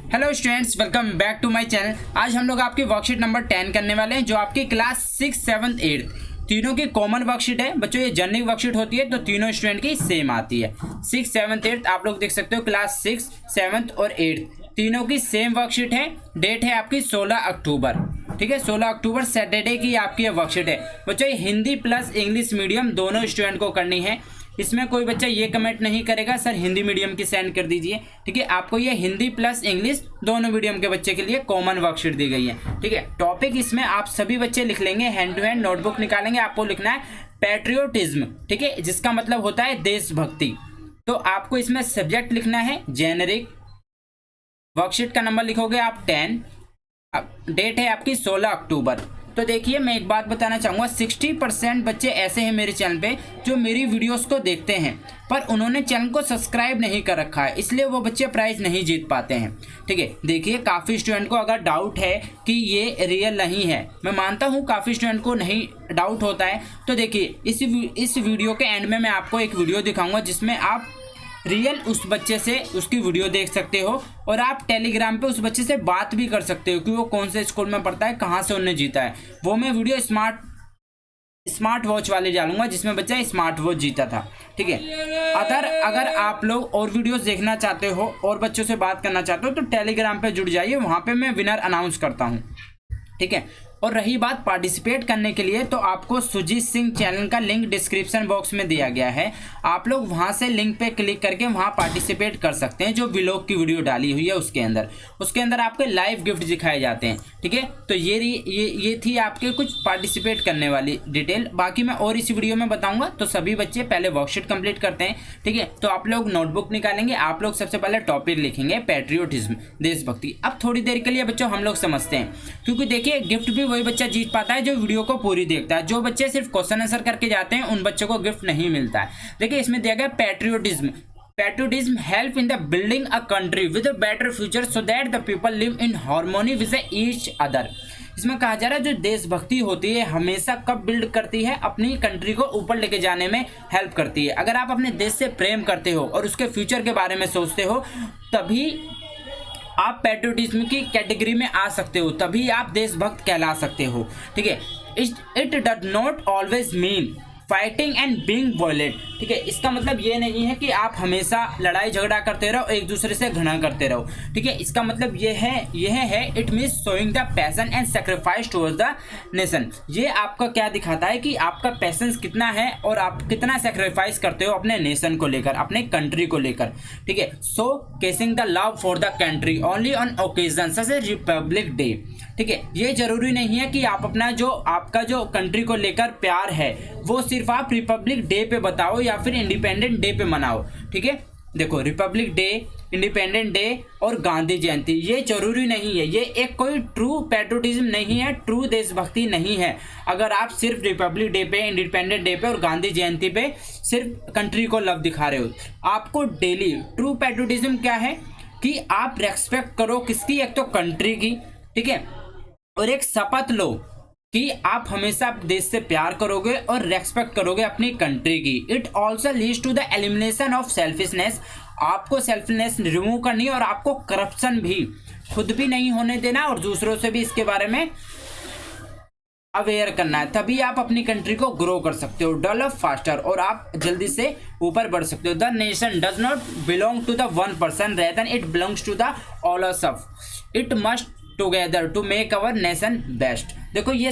Hello students, welcome back to my channel. आज हम लोग आपकी वर्कशीट नंबर 10 करने वाले हैं, जो आपकी क्लास 6, 7, 8 तीनों की कॉमन वर्कशीट है। बच्चों ये जनरल वर्कशीट होती है, तो तीनों स्टूडेंट की सेम आती है। 6, 7, 8 आप लोग देख सकते हो, क्लास 6, 7 और 8 तीनों की सेम वर्कशीट है। डेट है आपकी 16 अक्टूबर, ठीक है। 16 अक्टूबर सैटरडे की आपकी ये वर्कशीट है। बच्चों ये हिंदी प्लस इंग्लिश मीडियम दोनों स्टूडेंट को करनी है। इसमें कोई बच्चा ये कमेंट नहीं करेगा सर हिंदी मीडियम की सेंड कर दीजिए, ठीक है। आपको ये हिंदी प्लस इंग्लिश दोनों मीडियम के बच्चे के लिए कॉमन वर्कशीट दी गई है, ठीक है। टॉपिक इसमें आप सभी बच्चे लिख लेंगे, हैंड टू हैंड नोटबुक निकालेंगे। आपको लिखना है पैट्रियोटिज्म, ठीक है, जिसका मतलब होता है देशभक्ति। तो आपको इसमें सब्जेक्ट लिखना है जेनेरिक। वर्कशीट का नंबर लिखोगे आप 10। डेट है आपकी 16 अक्टूबर। तो देखिए मैं एक बात बताना चाहूँगा, 60% बच्चे ऐसे हैं मेरे चैनल पे जो मेरी वीडियोस को देखते हैं, पर उन्होंने चैनल को सब्सक्राइब नहीं कर रखा है, इसलिए वो बच्चे प्राइज़ नहीं जीत पाते हैं, ठीक है। देखिए काफ़ी स्टूडेंट को अगर डाउट है कि ये रियल नहीं है, मैं मानता हूँ काफ़ी स्टूडेंट को नहीं डाउट होता है। तो देखिए इस वीडियो के एंड में मैं आपको एक वीडियो दिखाऊँगा जिसमें आप रियल उस बच्चे से उसकी वीडियो देख सकते हो, और आप टेलीग्राम पे उस बच्चे से बात भी कर सकते हो कि वो कौन से स्कूल में पढ़ता है, कहाँ से उन्होंने जीता है। वो मैं वीडियो स्मार्ट वॉच वाले डालूंगा जिसमें बच्चा स्मार्ट वॉच जीता था, ठीक है। अगर आप लोग और वीडियोस देखना चाहते हो और बच्चों से बात करना चाहते हो तो टेलीग्राम पे जुड़ जाइए, वहाँ पे मैं विनर अनाउंस करता हूँ, ठीक है। और रही बात पार्टिसिपेट करने के लिए, तो आपको सुजीत सिंह चैनल का लिंक डिस्क्रिप्शन बॉक्स में दिया गया है। आप लोग वहां से लिंक पे क्लिक करके वहां पार्टिसिपेट कर सकते हैं। जो व्लॉग की वीडियो डाली हुई है उसके अंदर आपके लाइव गिफ्ट दिखाए जाते हैं, ठीक है। तो ये थी आपके कुछ पार्टिसिपेट करने वाली डिटेल। बाकी मैं और इस वीडियो में बताऊंगा। तो सभी बच्चे पहले वर्कशीट कंप्लीट करते हैं, ठीक है। तो आप लोग नोटबुक निकालेंगे, आप लोग सबसे पहले टॉपिक लिखेंगे पैट्रियोटिज्म, देशभक्ति। अब थोड़ी देर के लिए बच्चों हम लोग समझते हैं, क्योंकि देखिए गिफ्ट भी वही बच्चा जीत पाता है जो वीडियो को पूरी देखता है। जो बच्चे सिर्फ क्वेश्चन आंसर करके जाते हैं उन बच्चों को गिफ्ट नहीं मिलता है। देखिए इसमें दिया गया patriotism help in the building a country with a better future so that the people live in harmony with each other. इसमें कहा जा रहा है जो देशभक्ति होती है हमेशा कब बिल्ड करती है, अपनी कंट्री को ऊपर लेके जाने में हेल्प करती है। अगर आप अपने देश से प्रेम करते हो और उसके फ्यूचर के बारे में सोचते हो, तभी आप पैट्रियोटिज्म की कैटेगरी में आ सकते हो, तभी आप देशभक्त कहला सकते हो, ठीक है। It does not always mean fighting and being violent, ठीक है। इसका मतलब ये नहीं है कि आप हमेशा लड़ाई झगड़ा करते रहो, एक दूसरे से घृणा करते रहो, ठीक है। इसका मतलब यह है it means showing the passion and sacrifice towards the nation. ये आपका क्या दिखाता है कि आपका पैशंस कितना है और आप कितना सैक्रिफाइस करते हो अपने नेशन को लेकर, अपने कंट्री को लेकर, ठीक है। So casing the love for the country only on occasion such a Republic Day, ठीक है। ये जरूरी नहीं है कि आप आपका जो कंट्री को लेकर प्यार है वो सिर्फ आप रिपब्लिक डे पे बताओ या फिर इंडिपेंडेंट डे पे मनाओ, ठीक है। देखो रिपब्लिक डे, इंडिपेंडेंट डे और गांधी जयंती ये जरूरी नहीं है, ये एक कोई ट्रू पैट्रियोटिज्म नहीं है, ट्रू देशभक्ति नहीं है। अगर आप सिर्फ रिपब्लिक डे पे, इंडिपेंडेंट डे पे और गांधी जयंती पे सिर्फ कंट्री को लव दिखा रहे हो। आपको डेली ट्रू पैट्रियोटिज्म क्या है कि आप रेस्पेक्ट करो किसकी, एक तो कंट्री की, ठीक है, और एक शपथ लो कि आप हमेशा देश से प्यार करोगे और रेस्पेक्ट करोगे अपनी कंट्री की। It also leads to the elimination of selfishness. आपको सेल्फिशनेस रिमूव करनी है और आपको करप्शन भी खुद भी नहीं होने देना और दूसरों से भी इसके बारे में अवेयर करना है, तभी आप अपनी कंट्री को ग्रो कर सकते हो, डेवलप फास्टर, और आप जल्दी से ऊपर बढ़ सकते हो। The nation does not belong to the one person rather than it belongs to the all of it must together to make our nation best. देखो ये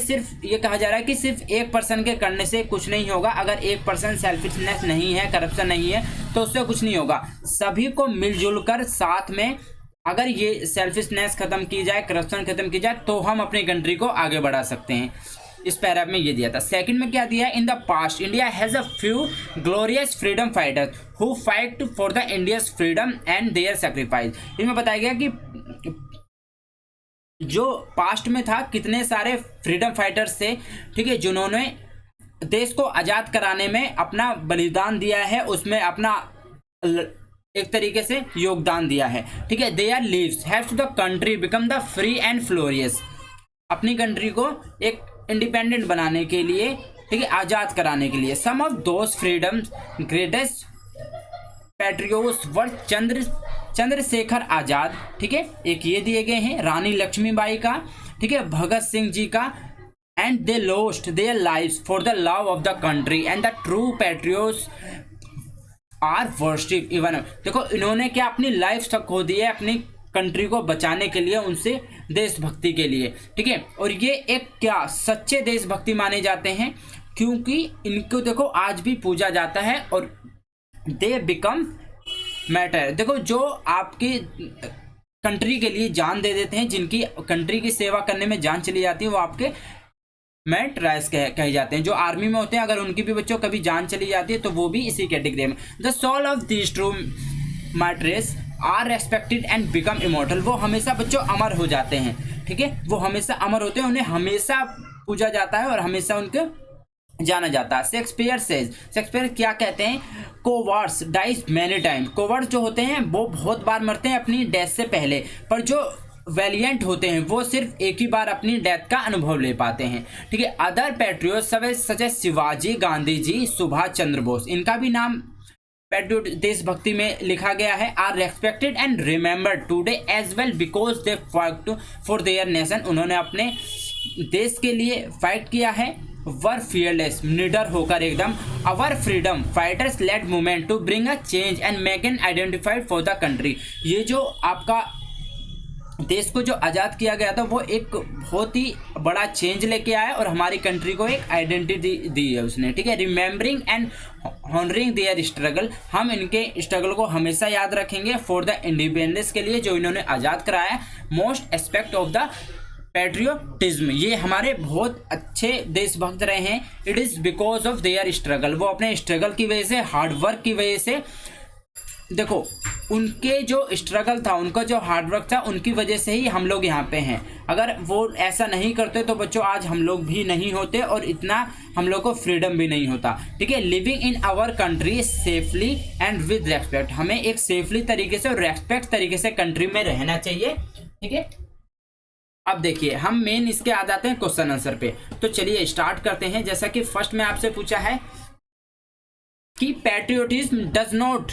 कहा जा रहा है कि सिर्फ एक पर्सन के करने से कुछ नहीं होगा। अगर एक पर्सन सेल्फिशनेस नहीं है, करप्शन नहीं है, तो उससे कुछ नहीं होगा। सभी को मिलजुल कर साथ में अगर ये सेल्फिशनेस खत्म की जाए, करप्शन खत्म की जाए, तो हम अपनी कंट्री को आगे बढ़ा सकते हैं। इस पैराग्राफ में ये दिया था। सेकंड में क्या दिया है, in the past India has a few glorious freedom fighters who fight for the India's freedom and their sacrifice. इसमें बताया गया कि जो पास्ट में था कितने सारे फ्रीडम फाइटर्स थे, ठीक है, जिन्होंने देश को आज़ाद कराने में अपना बलिदान दिया है, उसमें अपना एक तरीके से योगदान दिया है, ठीक है। There lives have to the country become the free and glorious. अपनी कंट्री को एक इंडिपेंडेंट बनाने के लिए, ठीक है, आज़ाद कराने के लिए। Some of those freedom's greatest patriots were Chandrashekhar Azad, ठीक है, एक ये दिए गए हैं, रानी लक्ष्मीबाई का, ठीक है, भगत सिंह जी का, and they lost their lives for the love of the country and the true patriots are worship even. देखो इन्होंने क्या अपनी लाइफ तक खो दी है अपनी कंट्री को बचाने के लिए, उनसे देशभक्ति के लिए, ठीक है। और ये एक क्या सच्चे देशभक्ति माने जाते हैं, क्योंकि इनको देखो आज भी पूजा जाता है और दे बिकम मैटर। देखो जो आपकी कंट्री के लिए जान दे देते हैं, जिनकी कंट्री की सेवा करने में जान चली जाती है, वो आपके मैट्राइस कहे जाते हैं। जो आर्मी में होते हैं, अगर उनकी भी बच्चों कभी जान चली जाती है तो वो भी इसी कैटेगरी में। The soul of this true martyrs are respected and become immortal. वो हमेशा बच्चों अमर हो जाते हैं, ठीक है, वो हमेशा अमर होते हैं, उन्हें हमेशा पूजा जाता है और हमेशा उनको जाना जाता है। शेक्सपियर क्या कहते हैं, कोवर्ड्स डाइज मैनी टाइम। कोवर्ड्स जो होते हैं वो बहुत बार मरते हैं अपनी डेथ से पहले, पर जो वैलियंट होते हैं वो सिर्फ एक ही बार अपनी डेथ का अनुभव ले पाते हैं, ठीक है। Other patriot such as Shivaji, Gandhi ji, Subhash Chandra Bose, इनका भी नाम पैट्रियोट देशभक्ति में लिखा गया है। Are respected and remembered today as well because they fight for their nation. उन्होंने अपने देश के लिए फाइट किया है, वर फियरलेस, निडर होकर एकदम। Our freedom fighters led movement to bring a change and make an identified for the country. ये जो आपका देश को जो आज़ाद किया गया था वो एक बहुत ही बड़ा चेंज लेके आया और हमारी कंट्री को एक आइडेंटिटी दी है उसने, ठीक है। Remembering and honouring their struggle, हम इनके स्ट्रगल को हमेशा याद रखेंगे फॉर द इंडिपेंडेंस के लिए जो इन्होंने आज़ाद कराया। Most aspect of the patriotism, ये हमारे बहुत अच्छे देशभक्त रहे हैं। It is because of their struggle, वो अपने स्ट्रगल की वजह से, हार्डवर्क की वजह से, देखो उनके जो स्ट्रगल था, उनका जो हार्डवर्क था, उनकी वजह से ही हम लोग यहाँ पे हैं। अगर वो ऐसा नहीं करते तो बच्चों आज हम लोग भी नहीं होते और इतना हम लोग को फ्रीडम भी नहीं होता, ठीक है। Living in our country safely and with respect, हमें एक सेफली तरीके से और रेस्पेक्ट तरीके से कंट्री में रहना चाहिए, ठीक है। अब देखिए हम मेन इसके आ जाते हैं क्वेश्चन आंसर पे, तो चलिए स्टार्ट करते हैं। जैसा कि फर्स्ट में आपसे पूछा है कि patriotism does not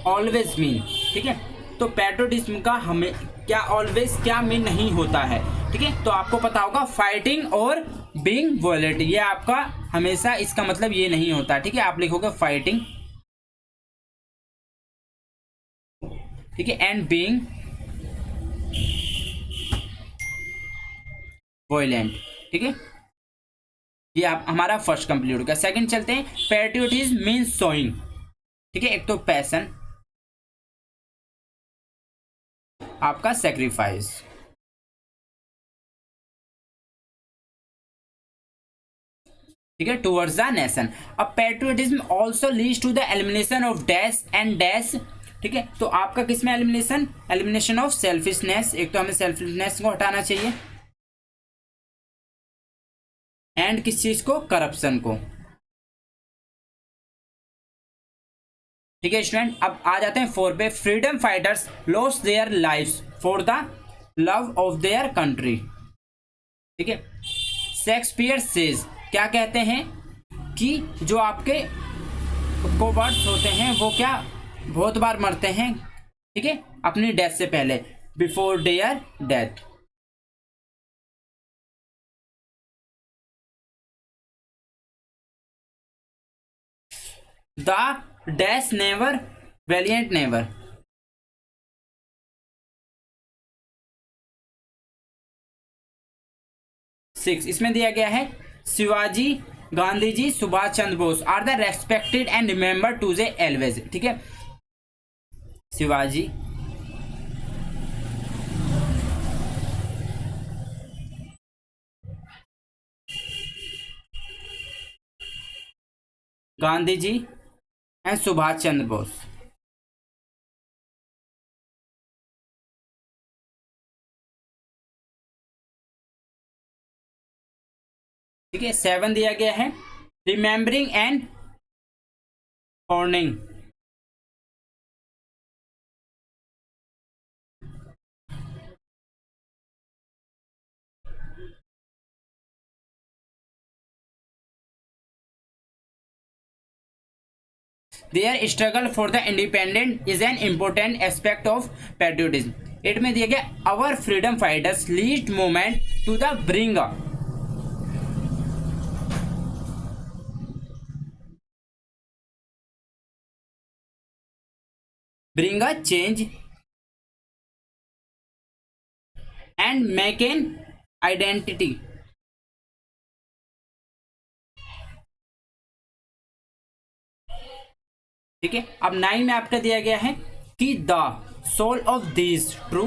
always mean, ठीक है, तो पैट्रियोटिज्म का हमें क्या ऑलवेज क्या मीन नहीं होता है, ठीक है। तो आपको पता होगा फाइटिंग और बीइंग वॉयलेंट, ये आपका हमेशा इसका मतलब ये नहीं होता, ठीक है। आप लिखोगे फाइटिंग, ठीक है, एंड बीइंग वॉयलेंट, ठीक है। ये आप हमारा फर्स्ट कंप्लीट हो गया। सेकंड चलते हैं, पैट्रियोटिज्म मीन्स शोइंग, ठीक है, एक तो पैशन, आपका सेक्रीफाइस, ठीक है, टुवर्ड्स द नेशन। अब patriotism also leads to the elimination of dash and dash, ठीक है। तो आपका किसमें एलिमिनेशन ऑफ सेल्फिशनेस, एक तो हमें सेल्फिशनेस को हटाना चाहिए, एंड किस चीज को, करप्शन को, ठीक है स्टूडेंट। अब आ जाते हैं 4 पे, freedom fighters lost their lives for the love of their country, ठीक है। शेक्सपियर सेज, क्या कहते हैं कि जो आपके कोवर्ड्स होते हैं वो क्या बहुत बार मरते हैं, ठीक है, अपनी डेथ से पहले, before their death. The dash never, valiant never, six इसमें दिया गया है Shivaji, Gandhi ji, Subhash Chandra Bose are the respected and remember today always, ठीक है। शिवाजी, गांधी जी एंड सुभाष चंद्र बोस, ठीक है। 7 दिया गया है remembering and honouring, their struggle for the independent is an important aspect of patriotism. 8 में दिया गया our freedom fighters lead movement to the bring a change and make an identity। ठीक है, अब 9 में आपका दिया गया है कि the soul of this true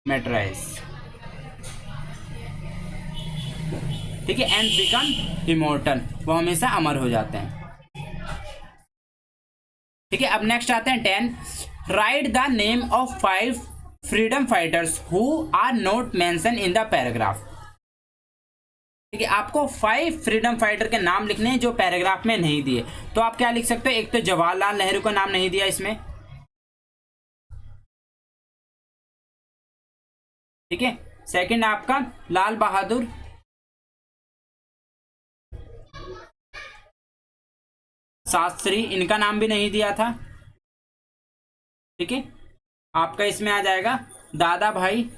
materialise. ठीक है, एंड बिकम इमोर्टल, वो हमेशा अमर हो जाते हैं। ठीक है, अब नेक्स्ट आते हैं 10। Write the name of 5 freedom fighters who are not mention in the paragraph. ठीक है, आपको 5 फ्रीडम फाइटर के नाम लिखने हैं जो पैराग्राफ में नहीं दिए। तो आप क्या लिख सकते हो, एक तो जवाहरलाल नेहरू का नाम नहीं दिया इसमें। ठीक है, सेकंड आपका लाल बहादुर शास्त्री, इनका नाम भी नहीं दिया था। ठीक है, आपका इसमें आ जाएगा दादा भाई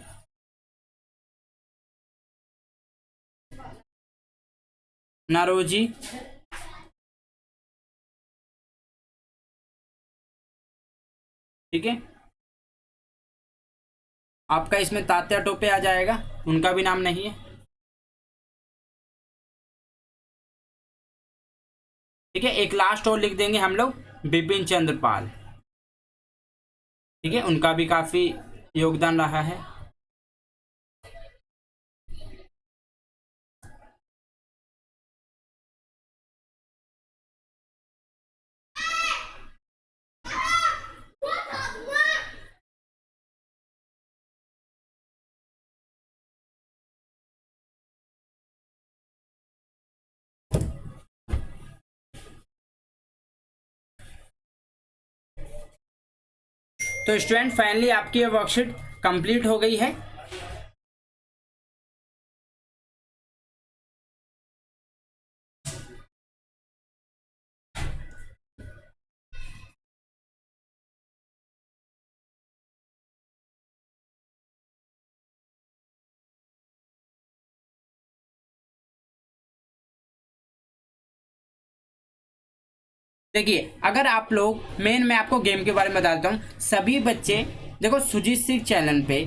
नौरोजी। ठीक है, आपका इसमें तात्या टोपे आ जाएगा, उनका भी नाम नहीं है। ठीक है, एक लास्ट और लिख देंगे हम लोग बिपिन चंद्र पाल। ठीक है, उनका भी काफी योगदान रहा है। तो स्टूडेंट फाइनली आपकी ये वर्कशीट कंप्लीट हो गई है। देखिए, अगर आप लोग मैं आपको गेम के बारे में बताता हूँ। सभी बच्चे देखो, सुजीत सिंह चैनल पे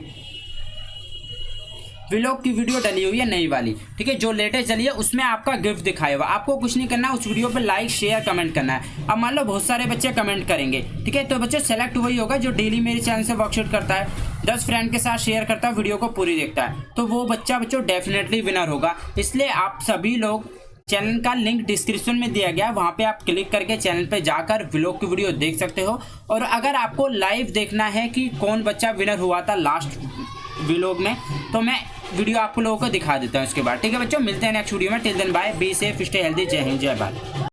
व्लॉग की वीडियो डली हुई है नई वाली। ठीक है, जो लेटेस्ट चली है उसमें आपका गिफ्ट दिखाया हुआ। आपको कुछ नहीं करना, उस वीडियो पे लाइक शेयर कमेंट करना है। अब मान लो बहुत सारे बच्चे कमेंट करेंगे, ठीक है, तो बच्चे सेलेक्ट वही होगा जो डेली मेरे चैनल से वर्कशीट करता है, 10 फ्रेंड के साथ शेयर करता है, वीडियो को पूरी देखता है, तो वो बच्चा बच्चों डेफिनेटली विनर होगा। इसलिए आप सभी लोग, चैनल का लिंक डिस्क्रिप्शन में दिया गया है, वहाँ पे आप क्लिक करके चैनल पे जाकर व्लॉग की वीडियो देख सकते हो। और अगर आपको लाइव देखना है कि कौन बच्चा विनर हुआ था लास्ट व्लॉग में, तो मैं वीडियो आप लोगों को दिखा देता हूँ उसके बाद। ठीक है बच्चों, मिलते हैं नेक्स्ट वीडियो में। Till then bye, be safe, stay healthy. जय हिंद, जय भारत।